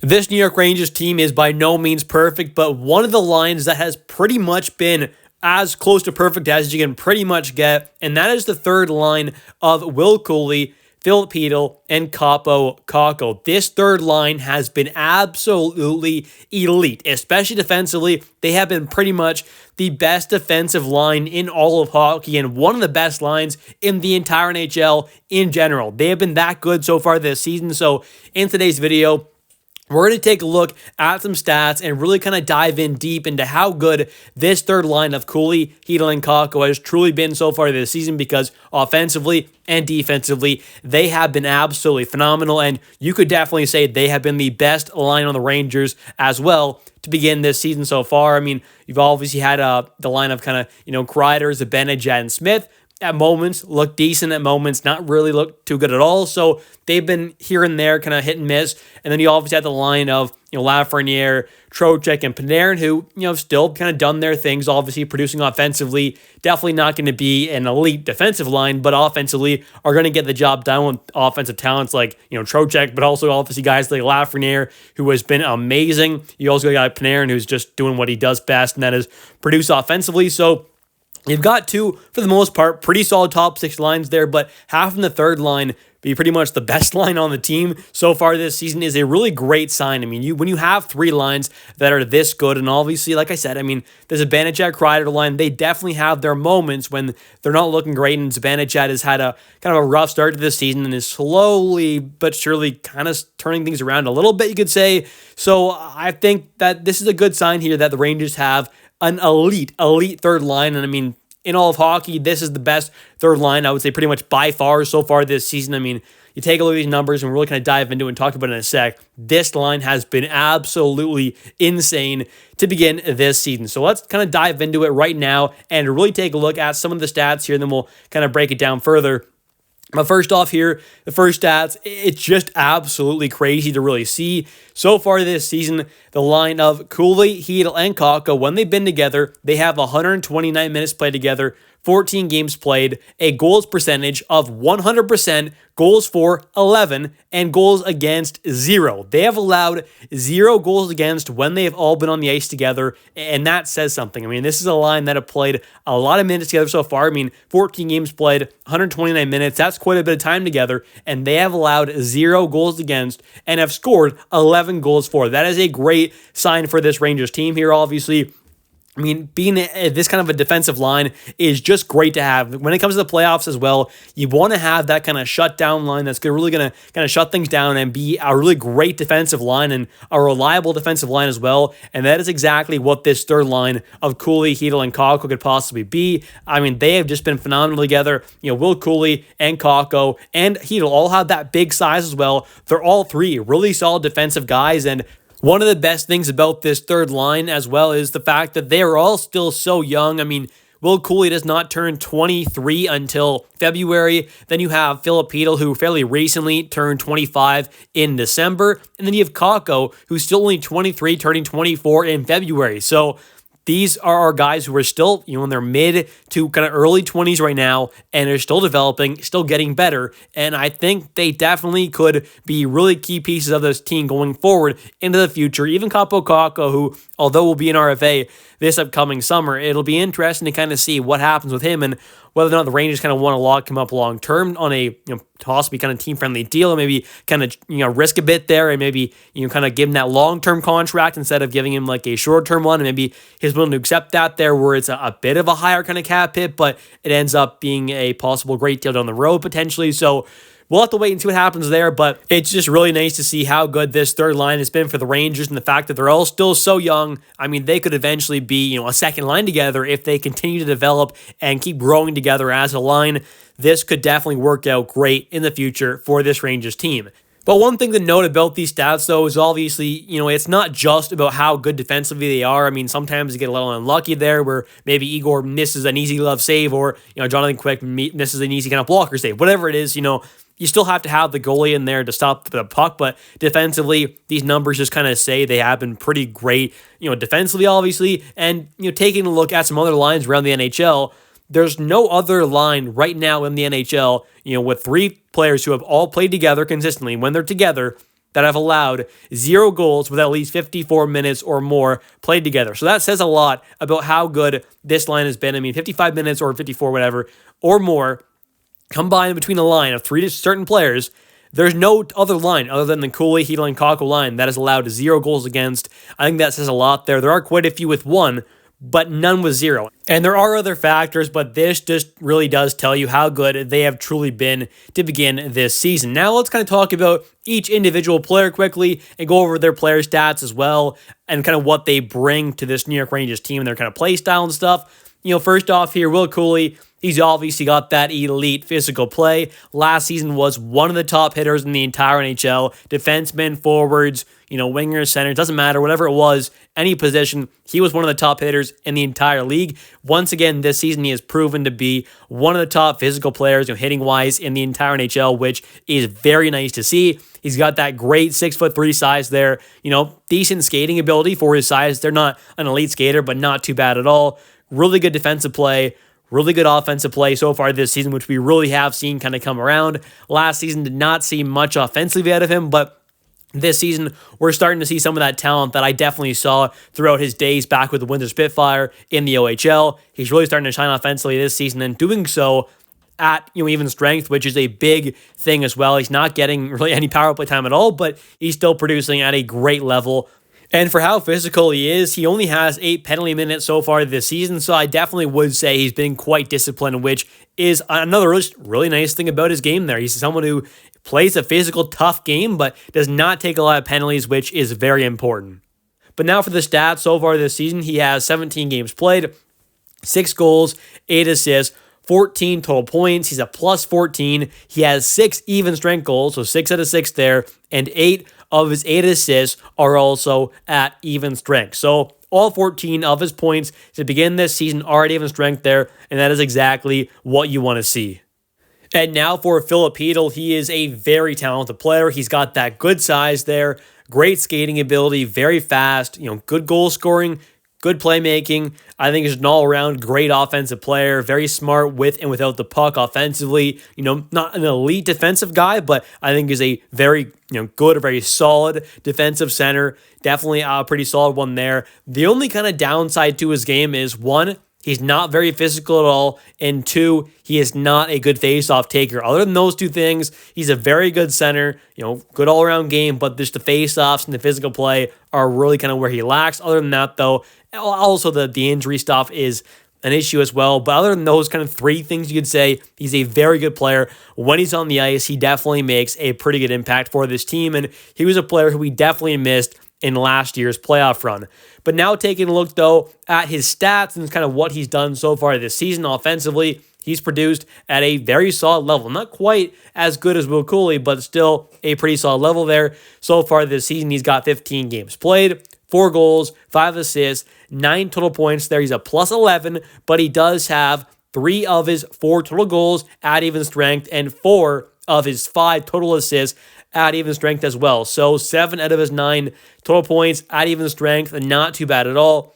This New York Rangers team is by no means perfect, but one of the lines that has pretty much been as close to perfect as you can pretty much get, and that is the third line of Will Cuylle, Filip Chytil, and Kaapo Kakko. This third line has been absolutely elite, especially defensively. They have been pretty much the best defensive line in all of hockey and one of the best lines in the entire NHL in general. They have been that good so far this season. So in today's video, we're going to take a look at some stats and really kind of dive in deep into how good this third line of Cuylle, Chytil, and Kakko has truly been so far this season, because offensively and defensively, they have been absolutely phenomenal, and you could definitely say they have been the best line on the Rangers as well to begin this season so far. I mean, you've obviously had the line of kind of, Kreider, Zibanejad, and Smith. At moments, look decent. At moments, not really look too good at all. So they've been here and there, kind of hit and miss. And then you obviously had the line of Lafreniere, Trocheck, and Panarin, who still kind of done their things. Obviously, producing offensively, definitely not going to be an elite defensive line, but offensively are going to get the job done with offensive talents like Trocheck, but also obviously guys like Lafreniere, who has been amazing. You also got Panarin, who's just doing what he does best, and that is produce offensively. So you've got two, for the most part, pretty solid top six lines there, but having the third line be pretty much the best line on the team so far this season is a really great sign. I mean, when you have three lines that are this good, and obviously, like I said, I mean, there's a Zibanejad Kreider line. They definitely have their moments when they're not looking great, and Zibanejad has had a kind of a rough start to this season and is slowly but surely kind of turning things around a little bit, you could say. So I think that this is a good sign here that the Rangers have an elite third line. And I mean, in all of hockey, this is the best third line, I would say, pretty much by far so far this season. I mean, you take a look at these numbers, and we're really kind of dive into it and talk about it in a sec. This line has been absolutely insane to begin this season. So let's kind of dive into it right now and really take a look at some of the stats here, and then we'll kind of break it down further. But first off here, the first stats, it's just absolutely crazy to really see. So far this season, the line of Cuylle, Chytil, and Kakko, when they've been together, they have 129 minutes played together, 14 games played, a goals percentage of 100%, goals for 11, and goals against 0. They have allowed 0 goals against when they have all been on the ice together, and that says something. I mean, this is a line that have played a lot of minutes together so far. I mean, 14 games played, 129 minutes, that's quite a bit of time together, and they have allowed 0 goals against and have scored 11 goals for. That is a great sign for this Rangers team here, obviously. I mean, being this kind of a defensive line is just great to have. When it comes to the playoffs as well, you want to have that kind of shutdown line that's really going to kind of shut things down and be a really great defensive line and a reliable defensive line as well. And that is exactly what this third line of Cuylle, Chytil, and Kakko could possibly be. I mean, they have just been phenomenal together. Will Cuylle and Kakko and Chytil all have that big size as well. They're all three really solid defensive guys, and one of the best things about this third line as well is the fact that they are all still so young. I mean, Will Cuylle does not turn 23 until February. Then you have Filip Chytil, who fairly recently turned 25 in December. And then you have Kakko, who's still only 23, turning 24 in February. So these are our guys who are still, in their mid to kind of early 20s right now, and are still developing, still getting better. And I think they definitely could be really key pieces of this team going forward into the future. Even Kaapo Kakko, who, although will be an RFA this upcoming summer, it'll be interesting to kind of see what happens with him and whether or not the Rangers kind of want to lock him up long term on a possibly kind of team friendly deal, and maybe kind of risk a bit there, and maybe kind of give him that long term contract instead of giving him like a short term one, and maybe he's willing to accept that there, where it's a bit of a higher kind of cap hit, but it ends up being a possible great deal down the road potentially. So we'll have to wait and see what happens there, but it's just really nice to see how good this third line has been for the Rangers, and the fact that they're all still so young. I mean, they could eventually be, a second line together if they continue to develop and keep growing together as a line. This could definitely work out great in the future for this Rangers team. But one thing to note about these stats, though, is obviously, it's not just about how good defensively they are. I mean, sometimes you get a little unlucky there where maybe Igor misses an easy glove save, or, Jonathan Quick misses an easy kind of blocker save. Whatever it is, you still have to have the goalie in there to stop the puck, but defensively, these numbers just kind of say they have been pretty great, defensively, obviously, and, taking a look at some other lines around the NHL, there's no other line right now in the NHL, with three players who have all played together consistently when they're together that have allowed 0 goals with at least 54 minutes or more played together. So that says a lot about how good this line has been. I mean, 55 minutes or 54, whatever, or more combined between a line of 3 certain players. There's no other line other than the Cuylle, Chytil, and Kakko line that has allowed 0 goals against. I think that says a lot there. There are quite a few with 1, but none with 0. And there are other factors, but this just really does tell you how good they have truly been to begin this season. Now let's kind of talk about each individual player quickly and go over their player stats as well and kind of what they bring to this New York Rangers team and their kind of play style and stuff. First off here, Will Cuylle, he's obviously got that elite physical play. Last season was one of the top hitters in the entire NHL. Defensemen, forwards, wingers, centers, doesn't matter, whatever it was, any position, he was one of the top hitters in the entire league. Once again, this season, he has proven to be one of the top physical players, hitting-wise in the entire NHL, which is very nice to see. He's got that great 6'3" size there, decent skating ability for his size. They're not an elite skater, but not too bad at all. Really good defensive play. Really good offensive play so far this season, which we really have seen kind of come around. Last season did not see much offensively out of him, but this season we're starting to see some of that talent that I definitely saw throughout his days back with the Windsor Spitfire in the OHL. He's really starting to shine offensively this season and doing so at even strength, which is a big thing as well. He's not getting really any power play time at all, but he's still producing at a great level. And for how physical he is, he only has 8 penalty minutes so far this season, so I definitely would say he's been quite disciplined, which is another really nice thing about his game there. He's someone who plays a physical, tough game, but does not take a lot of penalties, which is very important. But now for the stats so far this season, he has 17 games played, 6 goals, 8 assists, 14 total points. He's a plus 14. He has 6 even strength goals, so 6 out of 6 there, and 8 of his 8 assists are also at even strength. So all 14 of his points to begin this season are at even strength there, and that is exactly what you want to see. And now for Filip Chytil, he is a very talented player. He's got that good size there, great skating ability, very fast, good goal scoring, good playmaking. I think he's an all-around great offensive player, very smart with and without the puck offensively. Not an elite defensive guy, but I think he's a very good, a very solid defensive center. Definitely a pretty solid one there. The only kind of downside to his game is, 1, he's not very physical at all, and 2, he is not a good face-off taker. Other than those 2 things, he's a very good center, good all-around game, but just the face-offs and the physical play are really kind of where he lacks. Other than that, though, also the injury stuff is an issue as well. But other than those kind of 3 things, you could say he's a very good player. When he's on the ice, he definitely makes a pretty good impact for this team, and he was a player who we definitely missed in last year's playoff run. But now taking a look, though, at his stats and kind of what he's done so far this season offensively, he's produced at a very solid level. Not quite as good as Will Cuylle, but still a pretty solid level there. So far this season, he's got 15 games played, 4 goals, 5 assists, 9 total points there. He's a plus 11, but he does have 3 of his 4 total goals at even strength and 4 of his 5 total assists at even strength as well. So 7 out of his 9 total points at even strength, not too bad at all.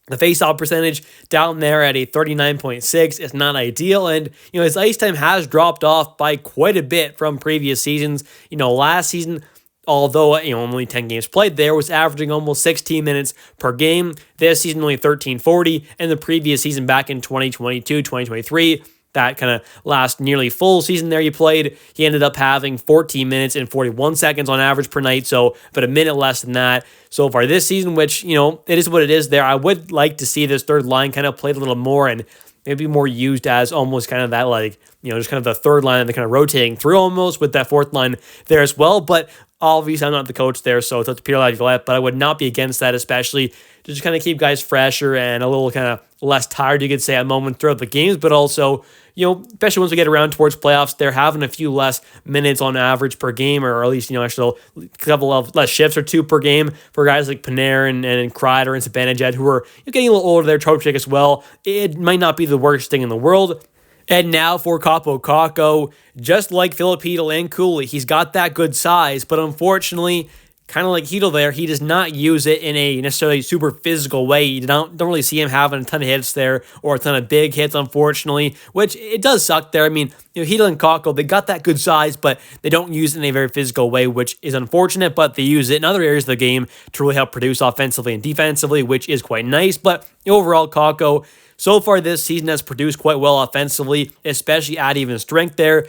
The face-off percentage down there at a 39.6 is not ideal, and his ice time has dropped off by quite a bit from previous seasons. Last season, although only 10 games played there, was averaging almost 16 minutes per game. This season only 13:40, and the previous season back in 2022, 2023, that kind of last nearly full season there he played, he ended up having 14 minutes and 41 seconds on average per night, so about a minute less than that so far this season, which, it is what it is there. I would like to see this third line kind of played a little more and maybe more used as almost kind of that, just kind of the third line and they're kind of rotating through almost with that fourth line there as well. But obviously, I'm not the coach there, so it's up to Peter Laviolette, but I would not be against that, especially to just kind of keep guys fresher and a little kind of less tired, you could say, at moments throughout the games, but also, especially once we get around towards playoffs, they're having a few less minutes on average per game, or at least, actually a couple of less shifts or 2 per game for guys like Panarin and Kreider and Zibanejad, who are getting a little older there, Trocheck as well. It might not be the worst thing in the world. And now for Kaapo Kakko, just like Filip Chytil and Cuylle, he's got that good size, but unfortunately kind of like Chytil there, he does not use it in a necessarily super physical way. You don't really see him having a ton of hits there or a ton of big hits, unfortunately, which it does suck there. I mean, Chytil and Kakko, they got that good size, but they don't use it in a very physical way, which is unfortunate, but they use it in other areas of the game to really help produce offensively and defensively, which is quite nice. But overall, Kakko, so far this season, has produced quite well offensively, especially at even strength there.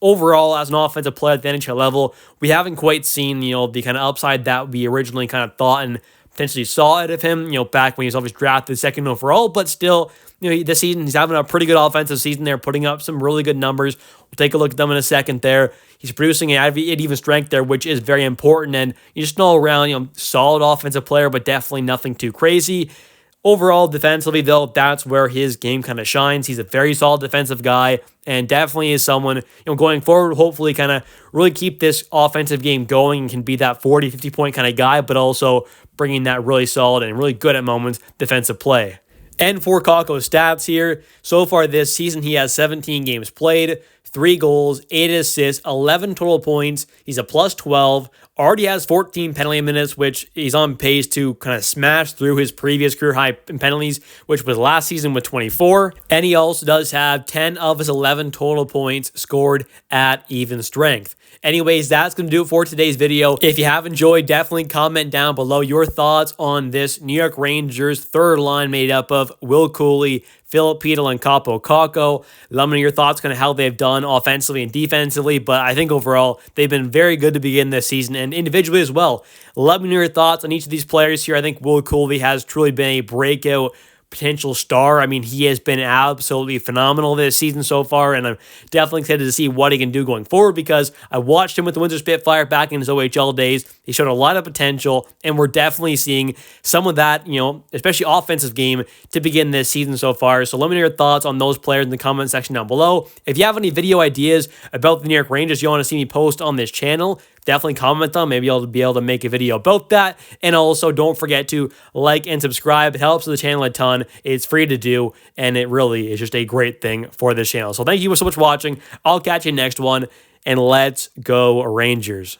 Overall, as an offensive player at the NHL level, we haven't quite seen, the kind of upside that we originally kind of thought and potentially saw out of him, back when he was obviously drafted second overall, but still, this season, he's having a pretty good offensive season there, putting up some really good numbers. We'll take a look at them in a second there. He's producing at even strength there, which is very important, and just an all-around, solid offensive player, but definitely nothing too crazy. Overall, defensively, though, that's where his game kind of shines. He's a very solid defensive guy and definitely is someone, going forward, hopefully kind of really keep this offensive game going and can be that 40, 50-point kind of guy, but also bringing that really solid and really good at moments defensive play. And for Kakko's stats here, so far this season, he has 17 games played, 3 goals, 8 assists, 11 total points. He's a plus 12, already has 14 penalty minutes, which he's on pace to kind of smash through his previous career high in penalties, which was last season with 24. And he also does have 10 of his 11 total points scored at even strength. Anyways, that's going to do it for today's video. If you have enjoyed, definitely comment down below your thoughts on this New York Rangers third line made up of Will Cuylle, Filip Chytil, and Kaapo Kakko. Let me know your thoughts on how they've done offensively and defensively, but I think overall they've been very good to begin this season and individually as well. Let me know your thoughts on each of these players here. I think Will Cuylle has truly been a breakout potential star. I mean, he has been absolutely phenomenal this season so far, and I'm definitely excited to see what he can do going forward because I watched him with the Windsor Spitfire back in his OHL days. He showed a lot of potential, and we're definitely seeing some of that, especially offensive game to begin this season so far. So let me know your thoughts on those players in the comment section down below. If you have any video ideas about the New York Rangers you want to see me post on this channel, definitely comment them. Maybe I'll be able to make a video about that. And also, don't forget to like and subscribe. It helps the channel a ton. It's free to do, and it really is just a great thing for this channel. So thank you so much for watching. I'll catch you next one, and let's go Rangers.